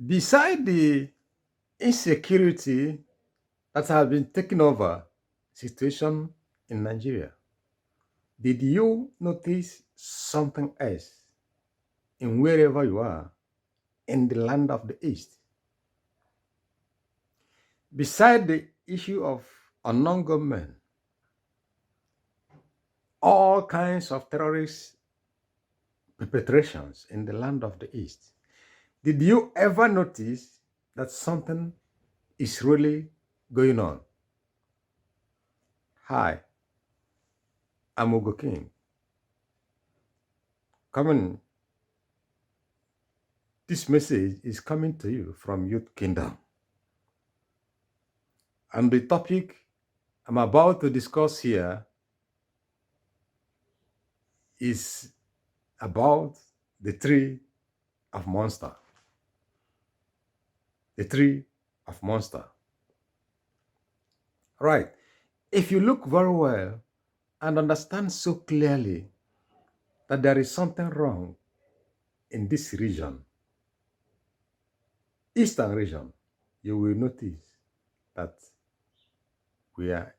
Beside the insecurity that has been taking over situation in Nigeria, did you notice something else in wherever you are in the land of the East? Beside the issue of unknown government, all kinds of terrorist perpetrations in the land of the East, did you ever notice that something is really going on? Hi, I'm Ugo King. Coming, this message is coming to you from Youth Kingdom. And the topic I'm about to discuss here is about the tree of monster. The tree of monster. Right. If you look very well and understand so clearly that there is something wrong in this region, eastern region, you will notice that we are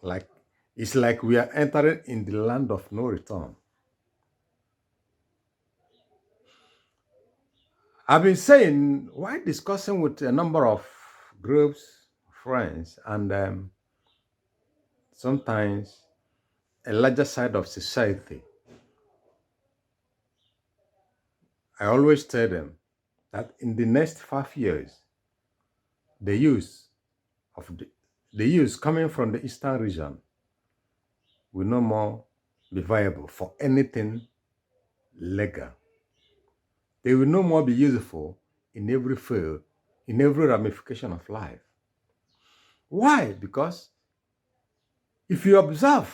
like, it's like we are entering in the land of no return. I've been saying, while discussing with a number of groups, friends, and sometimes a larger side of society, I always tell them that in the next 5 years, the use of the use coming from the eastern region will no more be viable for anything legal. They will no more be useful in every field, in every ramification of life. Why? Because if you observe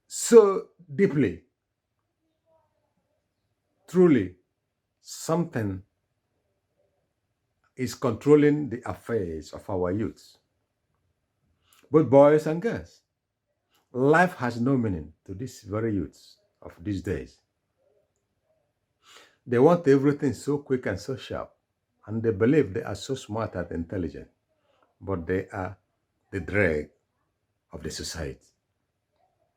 so deeply, truly, something is controlling the affairs of our youths, both boys and girls. Life has no meaning to these very youths of these days. They want everything so quick and so sharp, and they believe they are so smart and intelligent, but they are the drag of the society.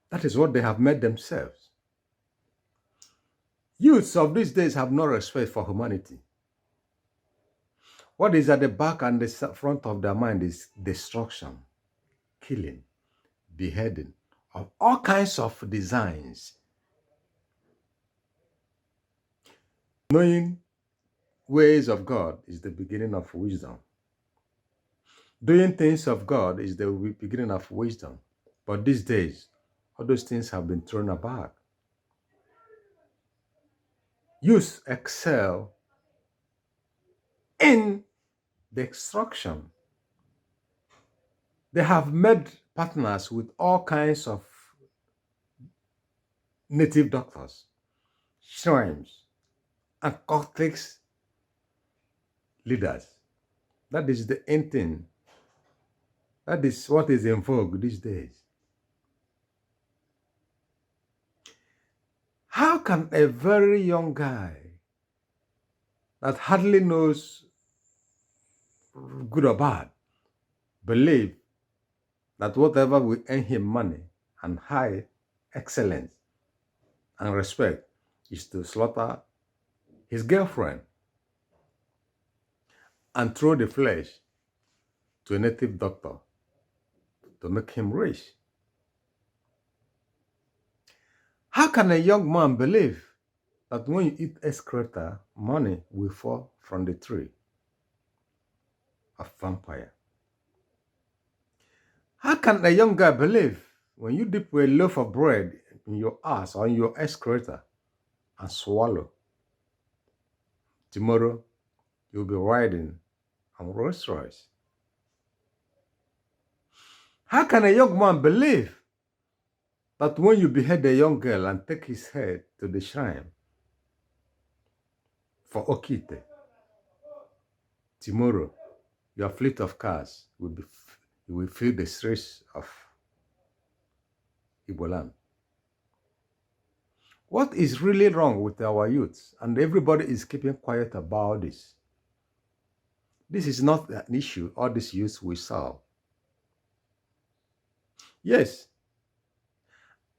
That is what they have made themselves. Youths of these days have no respect for humanity. What is at the back and the front of their mind is destruction, killing, beheading, of all kinds of designs. Knowing ways of God is the beginning of wisdom. Doing things of God is the beginning of wisdom. But these days, all those things have been thrown apart. Youth excel in the extraction. They have made partners with all kinds of native doctors, shrines, and cultics leaders. That is the end thing. That is what is in vogue these days. How can a very young guy that hardly knows good or bad believe that whatever will earn him money and high excellence and respect is to slaughter his girlfriend and throw the flesh to a native doctor to make him rich? How can a young man believe that when you eat excreta, money will fall from the tree of vampire? How can a young guy believe when you dip a loaf of bread in your ass or in your excreta and swallow, tomorrow you'll be riding on Rolls Royce? How can a young man believe that when you behead a young girl and take his head to the shrine for Okite, tomorrow your fleet of cars will fill the streets of Igbo land? What is really wrong with our youth? And everybody is keeping quiet about this. This is not an issue all these youths will solve. Yes,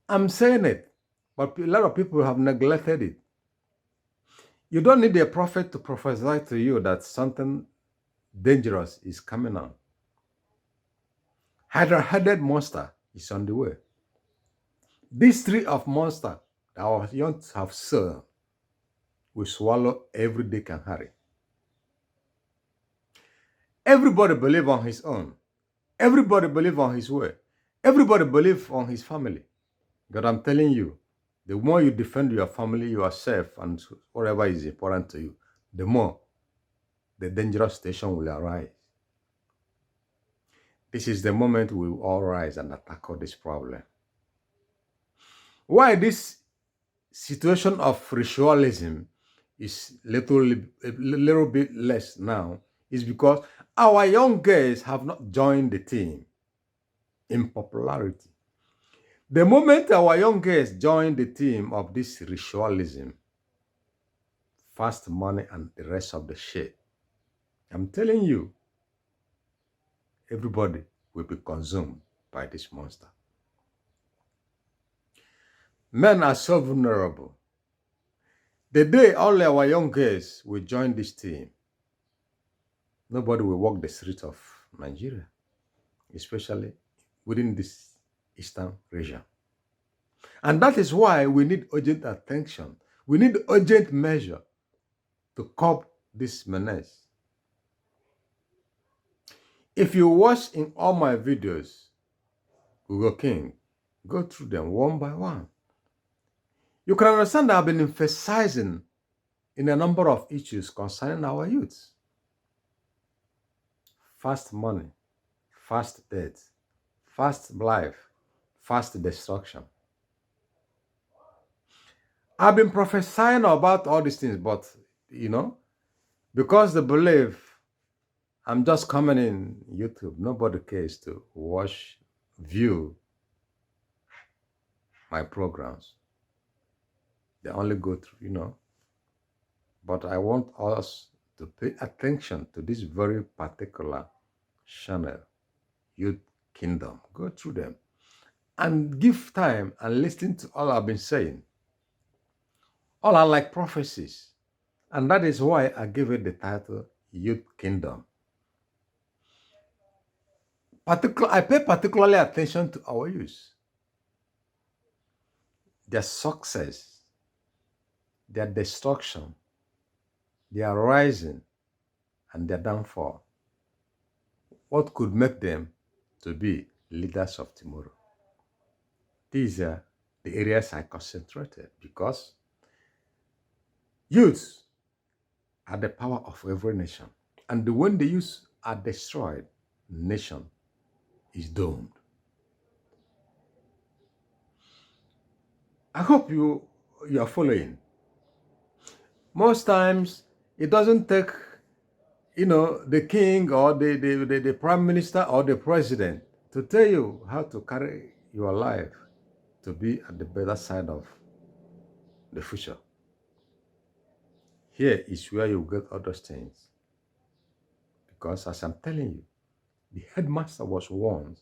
I'm saying it, but a lot of people have neglected it. You don't need a prophet to prophesy to you that something dangerous is coming on. Hydra-headed monster is on the way. This tree of monster that our young have sown will swallow every they can hurry. Everybody believe on his own. Everybody believe on his way. Everybody believe on his family. But I'm telling you, the more you defend your family, yourself, and whatever is important to you, the more the dangerous station will arise. This is the moment we will all rise and tackle this problem. Why this situation of ritualism is a little bit less now is because our young girls have not joined the team in popularity. The moment our young girls join the team of this ritualism, fast money and the rest of the shit, I'm telling you, everybody will be consumed by this monster. Men are so vulnerable. The day all our young girls will join this team, nobody will walk the streets of Nigeria, especially within this eastern region. And that is why we need urgent attention. We need urgent measure to curb this menace. If you watch in all my videos, Google King, go through them one by one. You can understand that I've been emphasizing in a number of issues concerning our youth. Fast money, fast death, fast life, fast destruction. I've been prophesying about all these things, but, because they believe I'm just coming in YouTube, nobody cares to watch, view my programs. They only go through, But I want us to pay attention to this very particular channel, Youth Kingdom. Go through them and give time and listen to all I've been saying. All are like prophecies. And that is why I give it the title, Youth Kingdom. I pay particularly attention to our youth. Their success, their destruction, their rising, and their downfall. What could make them to be leaders of tomorrow? These are the areas I concentrated because youths are the power of every nation. And when the youths are destroyed, the nation is doomed. I hope you are following. Most times, it doesn't take, the king or the prime minister or the president to tell you how to carry your life to be at the better side of the future. Here is where you get other things. Because as I'm telling you, the headmaster was once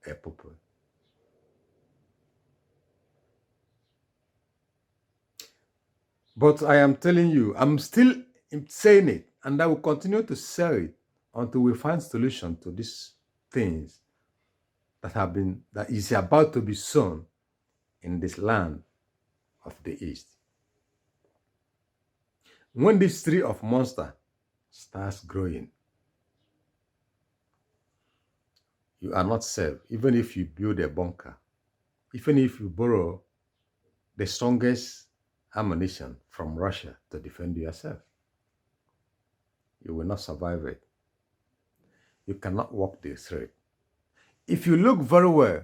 a pupil. But I am telling you, I'm still saying it, and I will continue to say it until we find solution to these things that is about to be sown in this land of the East. When this tree of monster starts growing, you are not safe, even if you build a bunker, even if you borrow the strongest ammunition from Russia to defend yourself. You will not survive it. You cannot walk the street. If you look very well,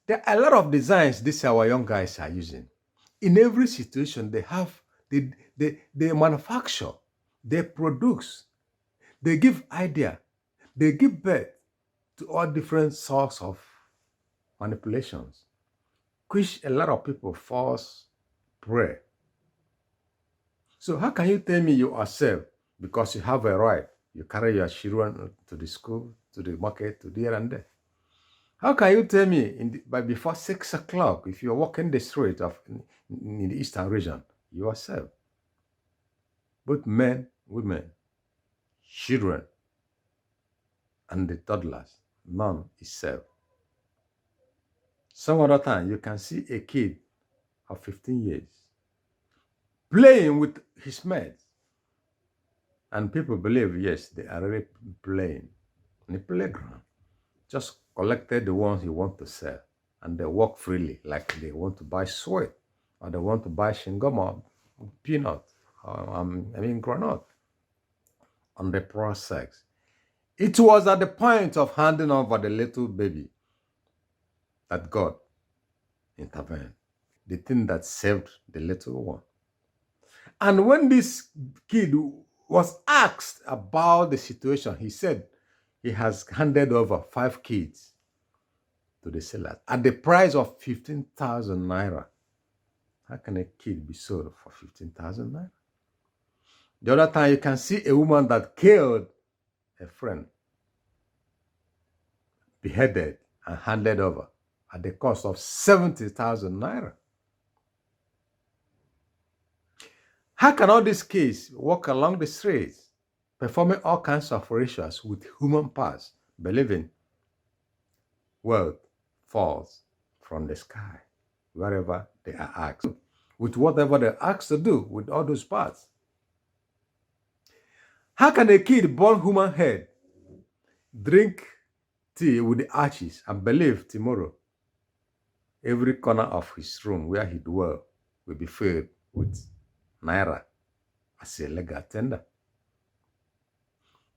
there are a lot of designs these our young guys are using. In every situation, they manufacture, they produce, they give idea, they give birth to all different sorts of manipulations, which a lot of people false pray. So how can you tell me you are safe because you have a right? You carry your children to the school, to the market, to there and there. How can you tell me by before 6 o'clock, if you're walking the street in the eastern region, you are safe? Both men, women, children, and the toddlers, none is safe. Some other time, you can see a kid of 15 years playing with his mates. And people believe, yes, they are really playing in the playground. Just collected the ones you want to sell. And they walk freely, like they want to buy sweet, or they want to buy shingoma, peanut, granite, on the process. It was at the point of handing over the little baby that God intervened. The thing that saved the little one. And when this kid was asked about the situation, he said he has handed over 5 kids to the sellers at the price of 15,000 naira. How can a kid be sold for 15,000 naira? The other time, you can see a woman that killed a friend, beheaded and handed over at the cost of 70,000 naira. How can all these kids walk along the streets, performing all kinds of rituals with human parts, believing wealth falls from the sky wherever they are asked, with whatever they're asked to do with all those parts? How can a kid born human head drink tea with the ashes and believe tomorrow every corner of his room where he dwells will be filled with naira as a legal tender?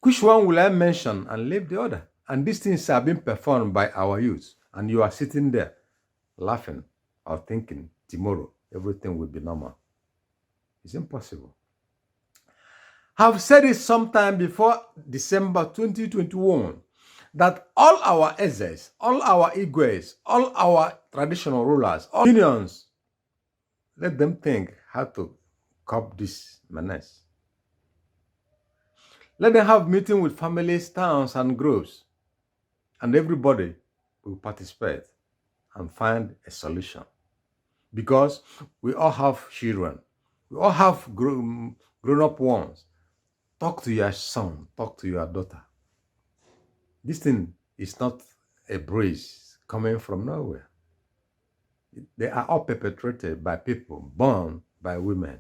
Which one will I mention and leave the other? And these things are being performed by our youth, and you are sitting there laughing or thinking tomorrow everything will be normal. It's impossible. I've said it sometime before December 2021 that all our Ezes, all our Igbos, all our traditional rulers, all unions, let them think how to curb this menace. Let them have meeting with families, towns, and groups, and everybody will participate and find a solution. Because we all have children. We all have grown-up ones. Talk to your son. Talk to your daughter. This thing is not a breeze coming from nowhere. They are all perpetrated by people born by women.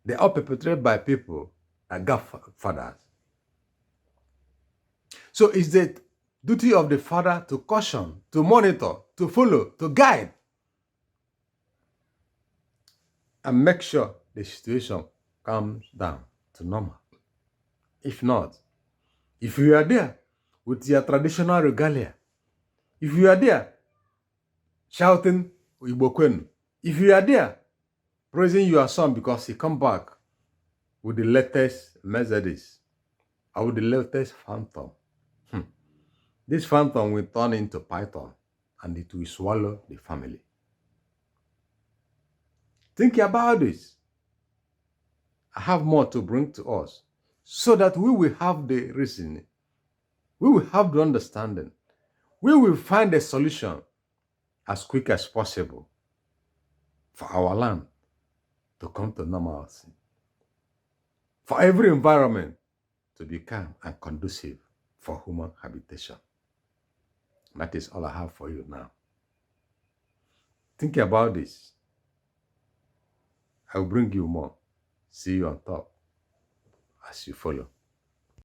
They are all perpetrated by people that got fathers. So it's the duty of the father to caution, to monitor, to follow, to guide, and make sure the situation comes down to normal. If not, if you are there with your traditional regalia, if you are there shouting Igbo Kwenu, if you are there praising your son because he come back with the latest Mercedes or with the latest Phantom, this Phantom will turn into Python and it will swallow the family. Think about this. I have more to bring to us so that we will have the reasoning. We will have the understanding. We will find a solution as quick as possible for our land to come to normalcy. For every environment to be calm and conducive for human habitation. That is all I have for you now. Think about this. I will bring you more. See you on top as you follow.